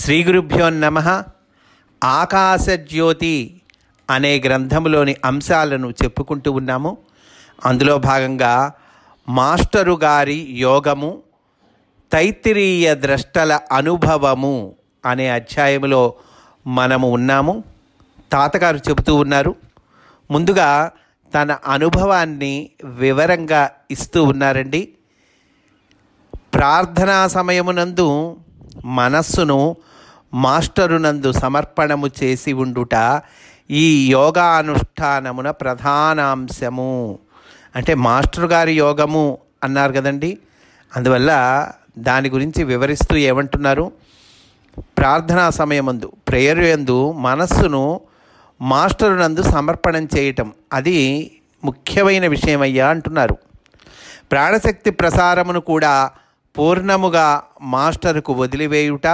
శ్రీ గురుభ్యో నమః. ఆకాశజ్యోతి అనే గ్రంథంలోని అంశాలను చెప్పుకుంటూ ఉన్నాము. అందులో భాగంగా మాస్టరు గారి యోగము, తైత్తిరీయ ద్రష్టల అనుభవము అనే అధ్యాయంలో మనము ఉన్నాము. తాతగారు చెబుతూ ఉన్నారు. ముందుగా తన అనుభవాన్ని వివరంగా ఇస్తూ ఉన్నారండి. ప్రార్థనా సమయమునందు మనస్సును మాస్టరునందు సమర్పణము చేసి ఉండుట ఈ యోగానుష్ఠానమున ప్రధానాంశము. అంటే మాస్టర్ గారి యోగము అన్నారు కదండి, అందువల్ల దాని గురించి వివరిస్తూ ఏమంటున్నారు, ప్రార్థనా సమయమందు ప్రేయర్ యందు మనస్సును మాస్టరునందు సమర్పణం చేయటం అది ముఖ్యమైన విషయమయ్యా అంటున్నారు. ప్రాణశక్తి ప్రసారమును కూడా పూర్ణముగా మాస్టరుకు వదిలివేయుట,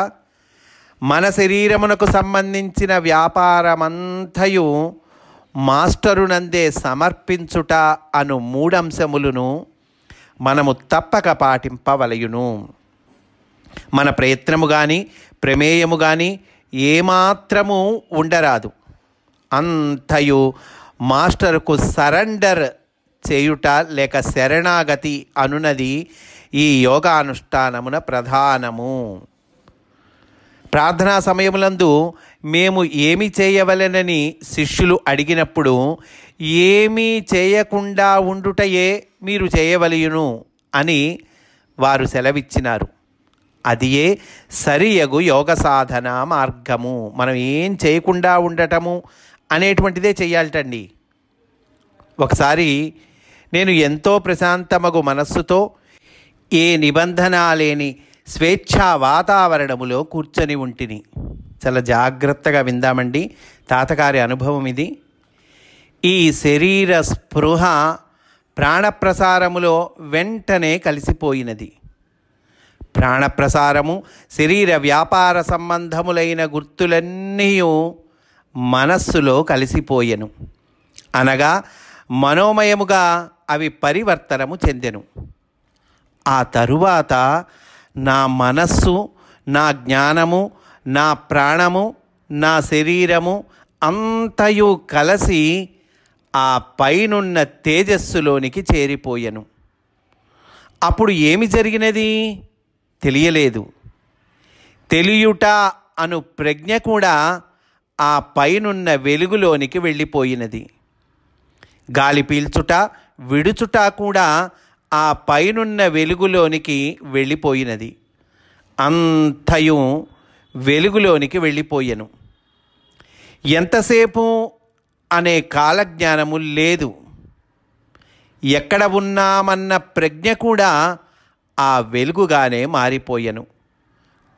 మన శరీరమునకు సంబంధించిన వ్యాపారమంతయు మాస్టరునందే సమర్పించుట అను మూడంశములను మనము తప్పక పాటింపవలయును. మన ప్రయత్నము కానీ ప్రమేయము కానీ ఏమాత్రము ఉండరాదు. అంతయు మాస్టర్కు సరెండర్ చేయుట లేక శరణాగతి అనునది ఈ యోగానుష్ఠానమున ప్రధానము. ప్రార్థనా సమయములందు మేము ఏమి చేయవలెనని శిష్యులు అడిగినప్పుడు ఏమీ చేయకుండా ఉండుటయే మీరు చేయవలయును అని వారు సెలవిచ్చినారు. అదియే సరియగు యోగ సాధన మార్గము. మనం ఏం చేయకుండా ఉండటము అనేటువంటిదే చెయ్యాలటండి. ఒకసారి నేను ఎంతో ప్రశాంతమగు మనస్సుతో ఏ నిబంధన లేని స్వేచ్ఛా వాతావరణములో కూర్చొని ఉంటిని. చాలా జాగ్రత్తగా విందామండి, తాతగారి అనుభవం ఇది. ఈ శరీర స్పృహ ప్రాణప్రసారములో వెంటనే కలిసిపోయినది. ప్రాణప్రసారము శరీర వ్యాపార సంబంధములైన గుర్తులన్నీ మనస్సులో కలిసిపోయెను. అనగా మనోమయముగా అవి పరివర్తనము చెందెను. ఆ తరువాత నా మనస్సు, నా జ్ఞానము, నా ప్రాణము, నా శరీరము అంతయు కలిసి ఆ పైనున్న తేజస్సులోనికి చేరిపోయెను. అప్పుడు ఏమి జరిగినది తెలియలేదు. తెలియుట అను ప్రజ్ఞ కూడా ఆ పైనున్న వెలుగులోనికి వెళ్ళిపోయినది. గాలి పీల్చుట విడుచుట కూడా ఆ పైనున్న వెలుగులోనికి వెళ్ళిపోయినది. అంతయు వెలుగులోనికి వెళ్ళిపోయెను. ఎంతసేపు అనే కాలజ్ఞానము లేదు. ఎక్కడ ఉన్నామన్న ప్రజ్ఞ కూడా ఆ వెలుగుగానే మారిపోయెను.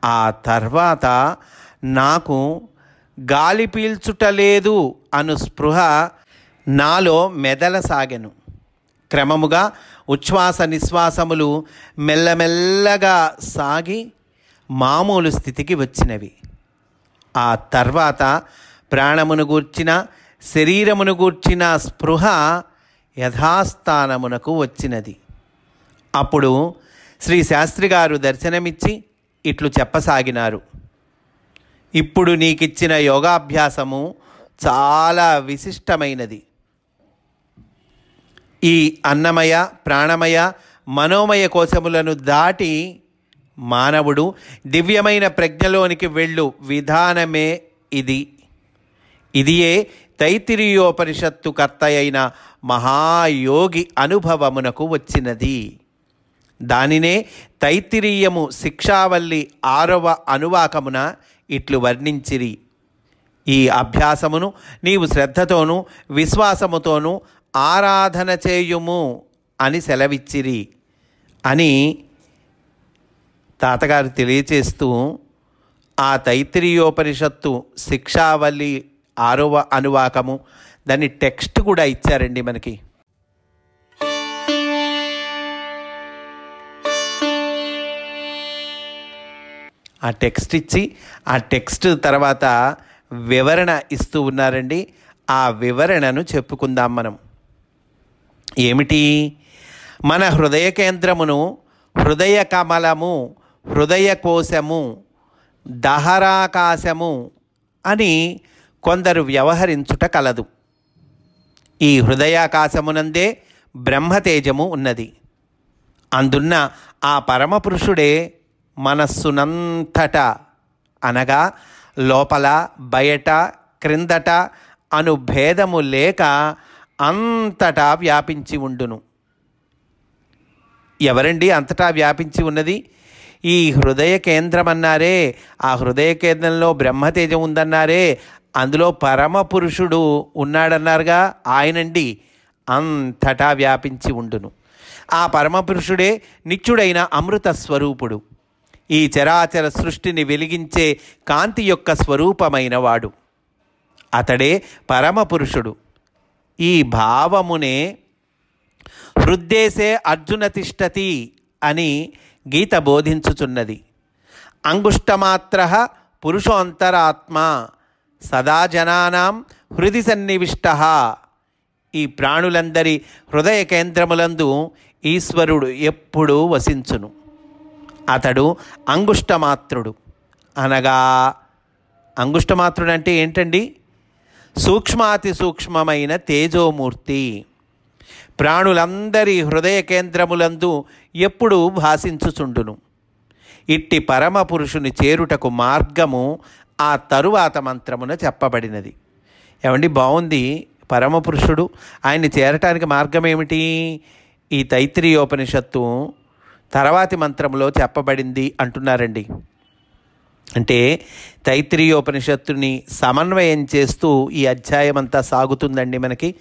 ఆ తర్వాత నాకు గాలి పీల్చుటలేదు అను స్పృహ నాలో మెదలసాగెను. క్రమముగా ఉచ్ఛ్వాస నిశ్వాసములు మెల్లమెల్లగా సాగి మామూలు స్థితికి వచ్చినవి. ఆ తర్వాత ప్రాణమును గూర్చిన శరీరమును గూర్చిన స్పృహ యథాస్థానమునకు వచ్చినది. అప్పుడు శ్రీ శాస్త్రి గారు దర్శనమిచ్చి ఇట్లు చెప్పసాగినారు, ఇప్పుడు నీకిచ్చిన యోగాభ్యాసము చాలా విశిష్టమైనది. ఈ అన్నమయ ప్రాణమయ మనోమయ కోశములను దాటి మానవుడు దివ్యమైన ప్రజ్ఞలోనికి వెళ్ళు విధానమే ఇది. ఇదియే తైత్తిరీయోపనిషత్తు కర్త అయిన మహాయోగి అనుభవమునకు వచ్చినది. దానినే తైత్తిరీయము శిక్షావల్లి 6వ అనువాకమున ఇట్లు వర్ణించిరి. ఈ అభ్యాసమును నీవు శ్రద్ధతోనూ విశ్వాసముతోనూ ఆరాధన చేయుము అని సెలవిచ్చిరి అని తాతగారు తెలియచేస్తూ ఆ తైత్తిరీయోపనిషత్తు శిక్షావల్లి 6వ అనువాకము దాన్ని టెక్స్ట్ కూడా ఇచ్చారండి మనకి. ఆ టెక్స్ట్ ఇచ్చి ఆ టెక్స్ట్ తర్వాత వివరణ ఇస్తూ ఉన్నారండి. ఆ వివరణను చెప్పుకుందాం మనం. ఏమిటి? మన హృదయ కేంద్రమును, హృదయ కమలము, హృదయ కోశము దహరాకాశము అని కొందరు వ్యవహరించుట కలదు. ఈ హృదయాకాశమునందే బ్రహ్మతేజము ఉన్నది. అందున్న ఆ పరమపురుషుడే మనస్సునంతట అనగా లోపల బయట క్రిందట అను భేదము లేక అంతటా వ్యాపించి ఉండును. ఎవరండి అంతటా వ్యాపించి ఉన్నది? ఈ హృదయ కేంద్రం అన్నారే, ఆ హృదయ కేంద్రంలో బ్రహ్మతేజం ఉందన్నారే, అందులో పరమపురుషుడు ఉన్నాడన్నారుగా, ఆయనండి అంతటా వ్యాపించి ఉండును. ఆ పరమపురుషుడే నిత్యుడైన అమృత స్వరూపుడు. ఈ చరాచర సృష్టిని వెలిగించే కాంతి యొక్క స్వరూపమైన వాడు. అతడే పరమపురుషుడు. ఈ భావమునే హృద్దేశే అర్జున తిష్టతి అని గీత బోధించుచున్నది. అంగుష్టమాత్ర పురుషోంతరాత్మ సదా జనానాం హృది సన్నివిష్ట. ఈ ప్రాణులందరి హృదయ కేంద్రములందు ఈశ్వరుడు ఎప్పుడూ వసించును. అతడు అంగుష్టమాత్రుడు. అనగా అంగుష్టమాత్రుడు అంటే ఏంటండి? సూక్ష్మాతి సూక్ష్మమైన తేజోమూర్తి. ప్రాణులందరి హృదయ కేంద్రములందు ఎప్పుడూ భాషించుచుండును. ఇట్టి పరమ పురుషుని చేరుటకు మార్గము ఆ తరువాత మంత్రమున చెప్పబడినది. ఏమండి, బాగుంది. పరమపురుషుడు, ఆయన్ని చేరటానికి మార్గం ఏమిటి? ఈ తైత్రీయోపనిషత్తు తర్వాతి మంత్రంలో చెప్పబడింది అంటున్నారండి. అంటే తైత్రీయోపనిషత్తుని సమన్వయం చేస్తూ ఈ అధ్యాయం అంతా సాగుతుందండి మనకి.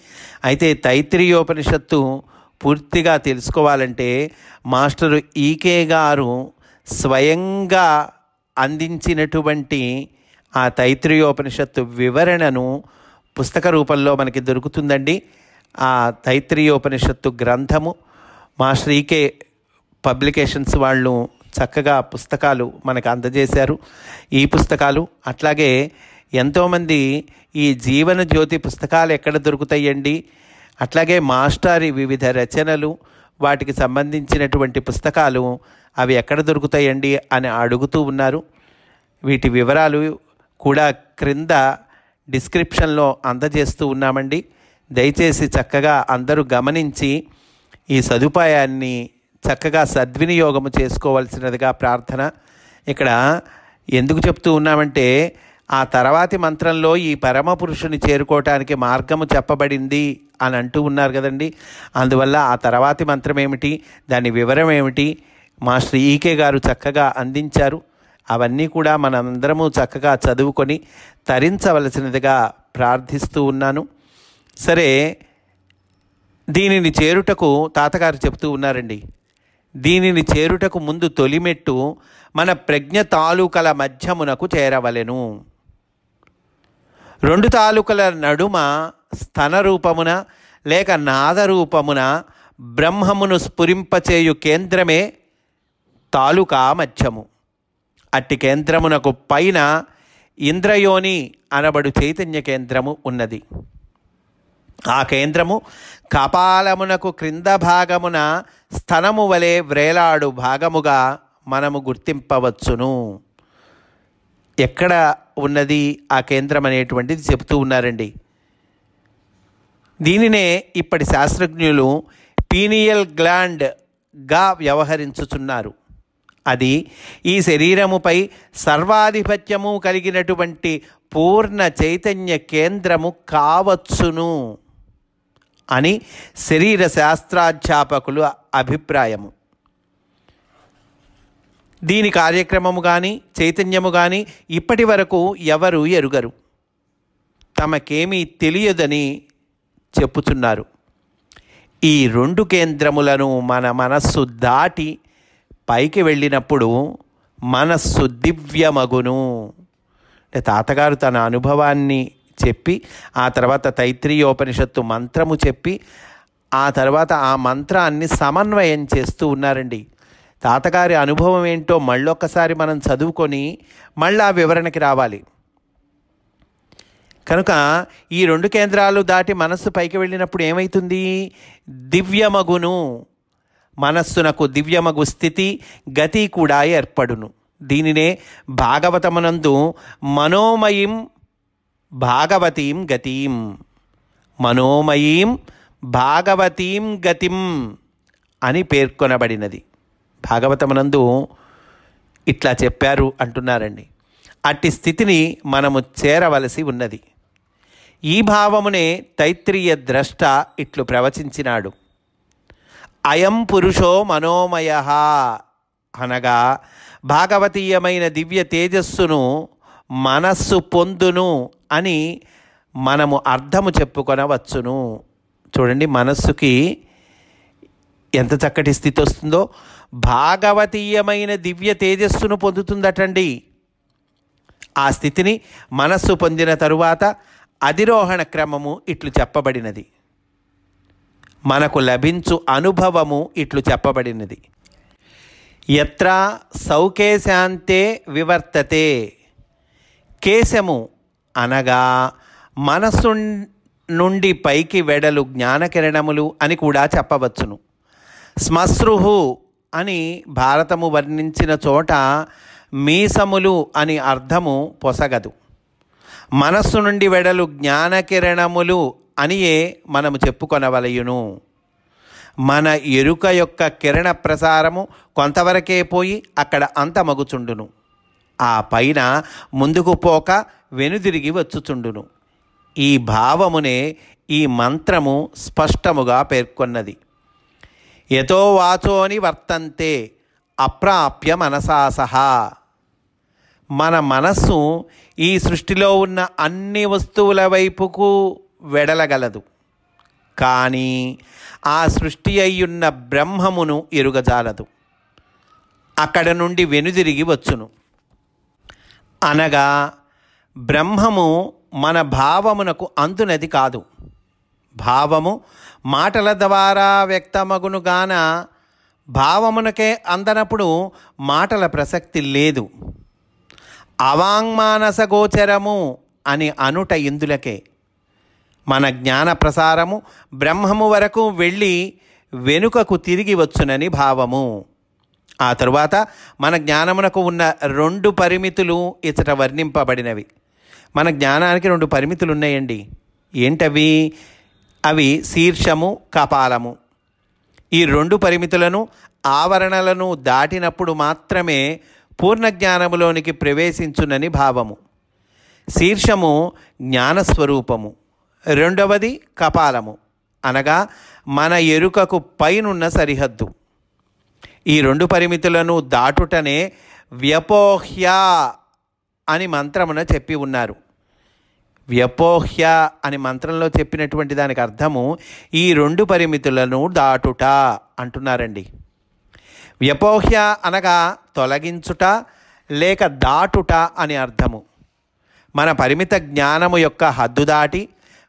అయితే తైత్రీయోపనిషత్తు పూర్తిగా తెలుసుకోవాలంటే మాస్టరు ఈకే గారు స్వయంగా అందించినటువంటి ఆ తైత్రీయోపనిషత్తు వివరణను పుస్తక రూపంలో మనకి దొరుకుతుందండి. ఆ తైత్రీయోపనిషత్తు గ్రంథము మాస్టర్ ఈకే పబ్లికేషన్స్ వాళ్ళు చక్కగా పుస్తకాలు మనకు అందజేశారు. ఈ పుస్తకాలు అట్లాగే ఎంతోమంది ఈ జీవన జ్యోతి పుస్తకాలు ఎక్కడ దొరుకుతాయండి, అట్లాగే మాస్టారి వివిధ రచనలు, వాటికి సంబంధించినటువంటి పుస్తకాలు అవి ఎక్కడ దొరుకుతాయండి అని అడుగుతూ ఉన్నారు. వీటి వివరాలు కూడా క్రింద డిస్క్రిప్షన్లో అందజేస్తూ ఉన్నామండి. దయచేసి చక్కగా అందరూ గమనించి ఈ సదుపాయాన్ని చక్కగా సద్వినియోగము చేసుకోవాల్సినదిగా ప్రార్థన. ఇక్కడ ఎందుకు చెప్తూ ఉన్నామంటే ఆ తర్వాతి మంత్రంలో ఈ పరమపురుషుని చేరుకోవటానికి మార్గము చెప్పబడింది అని అంటూ ఉన్నారు కదండి. అందువల్ల ఆ తర్వాతి మంత్రం ఏమిటి, దాని వివరం ఏమిటి మాస్టర్ ఈకే గారు చక్కగా అందించారు. అవన్నీ కూడా మనందరము చక్కగా చదువుకొని తరించవలసినదిగా ప్రార్థిస్తూ ఉన్నాను. సరే, దీనిని చేరుటకు తాతగారు చెప్తూ ఉన్నారండి. దీనిని చేరుటకు ముందు తొలిమెట్టు మన ప్రజ్ఞ తాలూకల మధ్యమునకు చేరవలెను. రెండు తాలూకల నడుమ స్థన రూపమున లేక నాద రూపమున బ్రహ్మమును స్ఫురింపచేయు కేంద్రమే తాలూకా మధ్యము. అట్టి కేంద్రమునకు పైన ఇంద్రయోని అనబడు చైతన్య కేంద్రము ఉన్నది. ఆ కేంద్రము కపాలమునకు క్రింద భాగమున స్థనము వలె వ్రేలాడు భాగముగా మనము గుర్తింపవచ్చును. ఎక్కడ ఉన్నది ఆ కేంద్రం అనేటువంటిది చెప్తూ ఉన్నారండి. దీనినే ఇప్పటి శాస్త్రజ్ఞులు పీనియల్ గ్లాండ్గా వ్యవహరించుచున్నారు. అది ఈ శరీరముపై సర్వాధిపత్యము కలిగినటువంటి పూర్ణ చైతన్య కేంద్రము కావచ్చును అని శరీర శాస్త్రాధ్యాపకులు అభిప్రాయము. దీని కార్యక్రమము కానీ చైతన్యము కానీ ఇప్పటి వరకు ఎవరు ఎరుగరు, తమకేమీ తెలియదని చెప్పుచున్నారు. ఈ రెండు కేంద్రములను మన మనస్సు దాటి పైకి వెళ్ళినప్పుడు మనస్సు దివ్యమగును. అంటే తాతగారు తన అనుభవాన్ని చెప్పి ఆ తర్వాత తైత్రీయోపనిషత్తు మంత్రము చెప్పి ఆ తర్వాత ఆ మంత్రాన్ని సమన్వయం చేస్తూ ఉన్నారండి. తాతగారి అనుభవం ఏంటో మళ్ళొక్కసారి మనం చదువుకొని మళ్ళీ ఆ వివరణకి రావాలి. కనుక ఈ రెండు కేంద్రాలు దాటి మనస్సు పైకి వెళ్ళినప్పుడు ఏమవుతుంది? దివ్యమగును. మనస్సునకు దివ్యమగు స్థితి గతి కూడా ఏర్పడును. దీనినే భాగవతమునందు మనోమయీం భాగవతీం గతిం, మనోమయీం భాగవతీం గతిం అని పేర్కొనబడినది. భాగవతమునందు ఇట్లా చెప్పారు అంటున్నారండి. అట్టి స్థితిని మనము చేరవలసి ఉన్నది. ఈ భావమునే తైత్రీయ ద్రష్ట ఇట్లు ప్రవచించినాడు. అయం పురుషో మనోమయః అనగా భాగవతీయమైన దివ్య తేజస్సును మనస్సు పొందును అని మనము అర్థము చెప్పుకొనవచ్చును. చూడండి, మనస్సుకి ఎంత చక్కటి స్థితి వస్తుందో. భాగవతీయమైన దివ్య తేజస్సును పొందుతుందటండి. ఆ స్థితిని మనస్సు పొందిన తరువాత అధిరోహణ క్రమము ఇట్లు చెప్పబడినది. మనకు లభించు అనుభవము ఇట్లు చెప్పబడినది. యత్ర సౌకేశాంతే వివర్తతే, కేశము అనగా మనస్సు నుండి పైకి వెడలు జ్ఞానకిరణములు అని కూడా చెప్పవచ్చును. శ్మశ్రుహు అని భారతము వర్ణించిన చోట మీసములు అని అర్థము పొసగదు. మనస్సు నుండి వెడలు జ్ఞానకిరణములు అనియే మనము చెప్పుకొనవలయును. మన ఎరుక యొక్క కిరణ ప్రసారము కొంతవరకే పోయి అక్కడ అంతమగుచుండును. ఆ పైన ముందుకు పోక వెనుదిరిగి వచ్చుచుండును. ఈ భావమునే ఈ మంత్రము స్పష్టముగా పేర్కొన్నది. యతో వాచోని వర్తంతే అప్రాప్య మనసా సహా. మన మనస్సు ఈ సృష్టిలో ఉన్న అన్ని వస్తువుల వైపుకు వెడలగలదు, కానీ ఆ సృష్టి అయ్యున్న బ్రహ్మమును ఎరుగజాలదు. అక్కడ నుండి వెనుదిరిగి వచ్చును. అనగా బ్రహ్మము మన భావమునకు అందునది కాదు. భావము మాటల ద్వారా వ్యక్తమగును గాన భావమునకే అందనప్పుడు మాటల ప్రసక్తి లేదు. అవాంగ్మానస గోచరము అని అనుట ఇందులకే. మన జ్ఞాన ప్రసారము బ్రహ్మము వరకు వెళ్ళి వెనుకకు తిరిగి వచ్చునని భావము. ఆ తరువాత మన జ్ఞానమునకు ఉన్న 2 పరిమితులు ఇచ్చట వర్ణింపబడినవి. మన జ్ఞానానికి 2 పరిమితులు ఉన్నాయండి. ఏంటవి? అవి శీర్షము, కపాలము. ఈ 2 పరిమితులను, ఆవరణలను దాటినప్పుడు మాత్రమే పూర్ణ జ్ఞానములోనికి ప్రవేశించునని భావము. శీర్షము జ్ఞానస్వరూపము, రెండవది కపాలము అనగా మన ఎరుకకు పైనున్న సరిహద్దు. ఈ 2 పరిమితులను దాటుటనే వ్యపోహ్య అని మంత్రమున చెప్పి ఉన్నారు. వ్యపోహ్య అని మంత్రంలో చెప్పినటువంటి దానికి అర్థము ఈ 2 పరిమితులను దాటుట అంటున్నారండి. వ్యపోహ్య అనగా తొలగించుట లేక దాటుట అని అర్థము. మన పరిమిత జ్ఞానము యొక్క హద్దు దాటి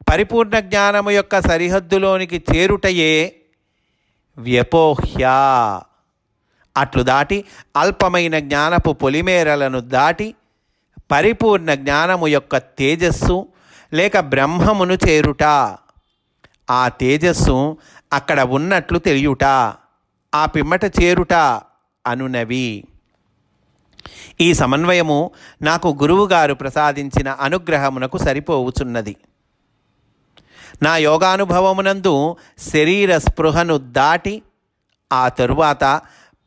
పరిపూర్ణ జ్ఞానము యొక్క సరిహద్దులోనికి చేరుటయే వ్యపోహ్య. అట్లు దాటి అల్పమైన జ్ఞానపు పొలిమేరలను దాటి పరిపూర్ణ జ్ఞానము యొక్క తేజస్సు లేక బ్రహ్మమును చేరుట, ఆ తేజస్సు అక్కడ ఉన్నట్లు తెలియుట, ఆ పిమ్మట చేరుట అనునవి. ఈ సమన్వయము నాకు గురువుగారు ప్రసాదించిన అనుగ్రహమునకు సరిపోవుచున్నది. నా యోగానుభవమునందు శరీర స్పృహను దాటి ఆ తరువాత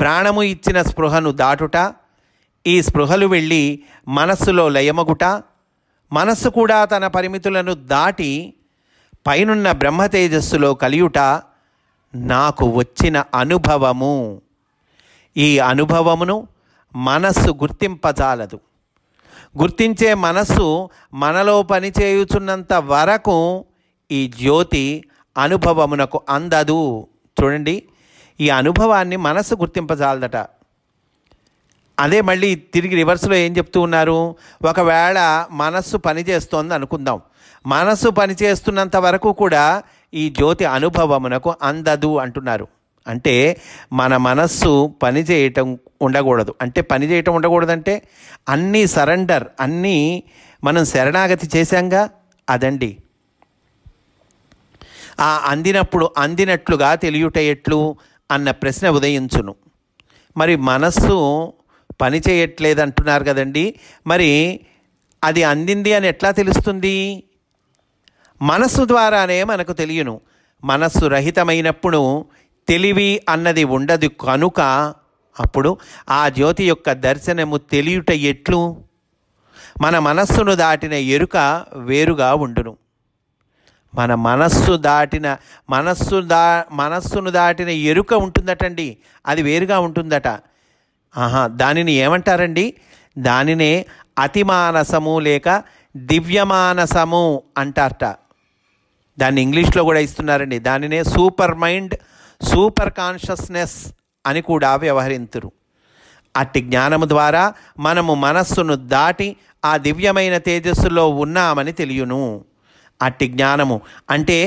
ప్రాణము ఇచ్చిన స్పృహను దాటుట, ఈ స్పృహలు వెళ్ళి మనస్సులో లయమగుట, మనస్సు కూడా తన పరిమితులను దాటి పైనున్న బ్రహ్మ తేజస్సులో కలియుట నాకు వచ్చిన అనుభవము. ఈ అనుభవమును మనస్సు గుర్తింపజాలదు. గుర్తించే మనస్సు మనలో పనిచేయుచున్నంత వరకు ఈ జ్యోతి అనుభవమునకు అందదు. చూడండి, ఈ అనుభవాన్ని మనస్సు గుర్తింపజాలదట. అదే మళ్ళీ తిరిగి రివర్స్లో ఏం చెప్తూ ఉన్నారు? ఒకవేళ మనస్సు పనిచేస్తోంది అనుకుందాం. మనస్సు పనిచేస్తున్నంత వరకు కూడా ఈ జ్యోతి అనుభవమునకు అందదు అంటున్నారు. అంటే మన మనస్సు పనిచేయటం ఉండకూడదు. అంటే పనిచేయటం ఉండకూడదంటే అన్నీ సరెండర్, అన్నీ మనం శరణాగతి చేశాంగా, అదండి. ఆ అందినప్పుడు అందినట్లుగా తెలియుట ఎట్లు అన్న ప్రశ్న ఉదయించును. మరి మనస్సు పని చేయట్లేదు అంటున్నారు కదండి. మరి అది అందింది అని ఎట్లా తెలుస్తుంది? మనస్సు ద్వారానే మనకు తెలియను. మనస్సు రహితమైనప్పుడు తెలివి అన్నది ఉండదు కనుక అప్పుడు ఆ జ్యోతి యొక్క దర్శనము తెలియుట ఎట్లు? మన మనస్సును దాటిన ఎరుక వేరుగా ఉండును. మన మనస్సును దాటిన ఎరుక ఉంటుందటండి, అది వేరుగా ఉంటుందట. దానిని ఏమంటారండి? దానినే అతిమానసము లేక దివ్యమానసము అంటారట. దాన్ని ఇంగ్లీష్లో కూడా ఇస్తున్నారండి. దానినే సూపర్ మైండ్, సూపర్ కాన్షియస్నెస్ అని కూడా వ్యవహరింతురు. అట్టి జ్ఞానము ద్వారా మనము మనస్సును దాటి ఆ దివ్యమైన తేజస్సులో ఉన్నామని తెలియను. అట్టి జ్ఞానము అంటే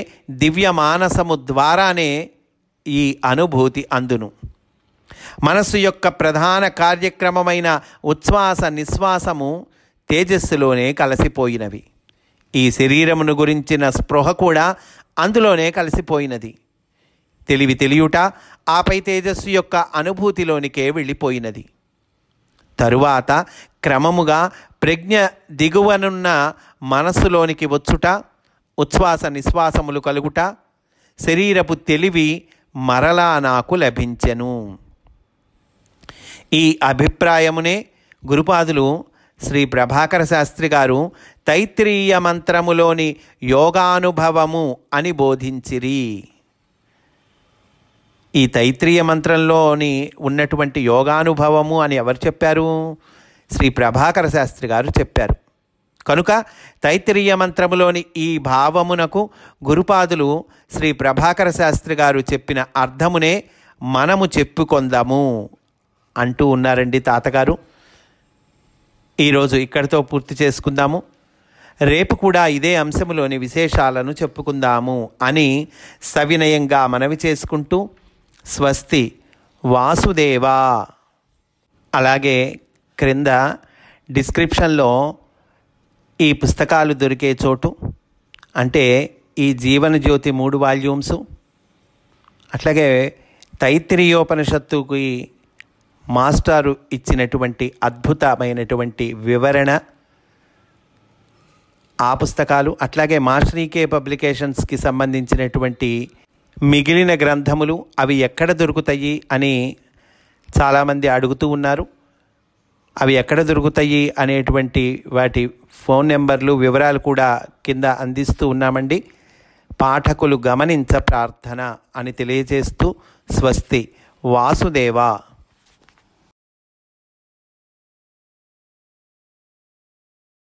దివ్య మానసము ద్వారానే ఈ అనుభూతి అందును. మనస్సు యొక్క ప్రధాన కార్యక్రమమైన ఉచ్ఛ్వాస నిశ్వాసము తేజస్సులోనే కలిసిపోయినవి. ఈ శరీరమును గురించిన స్పృహ కూడా అందులోనే కలిసిపోయినది. తెలియుట ఆపై తేజస్సు యొక్క అనుభూతిలోనికే వెళ్ళిపోయినది. తరువాత క్రమముగా ప్రజ్ఞ దిగువనున్న మనస్సులోనికి వచ్చుట, ఉచ్ఛ్వాస నిశ్వాసములు కలుగుట, శరీరపు తెలివి మరలా నాకు లభించెను. ఈ అభిప్రాయమునే గురుపాదులు శ్రీ ప్రభాకర శాస్త్రి గారు తైత్రీయ మంత్రములోని యోగానుభవము అని బోధించిరి. ఈ తైత్రీయ మంత్రంలోని ఉన్నటువంటి యోగానుభవము అని ఎవరు చెప్పారు? శ్రీ ప్రభాకర శాస్త్రి గారు చెప్పారు. కనుక తైత్రీయ మంత్రములోని ఈ భావమునకు గురుపాదులు శ్రీ ప్రభాకర శాస్త్రి గారు చెప్పిన అర్థమునే మనము చెప్పుకొందాము అంటూ ఉన్నారండి తాతగారు. ఈరోజు ఇక్కడితో పూర్తి చేసుకుందాము. రేపు కూడా ఇదే అంశములోని విశేషాలను చెప్పుకుందాము అని సవినయంగా మనవి చేసుకుంటూ స్వస్తి. వాసుదేవా. అలాగే క్రింద డిస్క్రిప్షన్లో ఈ పుస్తకాలు దొరికే చోటు, అంటే ఈ జీవన జ్యోతి 3 వాల్యూమ్స్, అట్లాగే తైత్రీయోపనిషత్తుకి మాస్టారు ఇచ్చినటువంటి అద్భుతమైనటువంటి వివరణ, ఆ పుస్తకాలు, అట్లాగే మాస్టరీకే పబ్లికేషన్స్కి సంబంధించినటువంటి మిగిలిన గ్రంథములు అవి ఎక్కడ దొరుకుతాయి అని చాలామంది అడుగుతూ ఉన్నారు. అవి ఎక్కడ దొరుకుతాయి అనేటువంటి వాటి ఫోన్ నెంబర్లు, వివరాలు కూడా కింద అందిస్తూ ఉన్నామండి. పాఠకులు గమనించ ప్రార్థన అని తెలియజేస్తూ స్వస్తి. వాసుదేవా.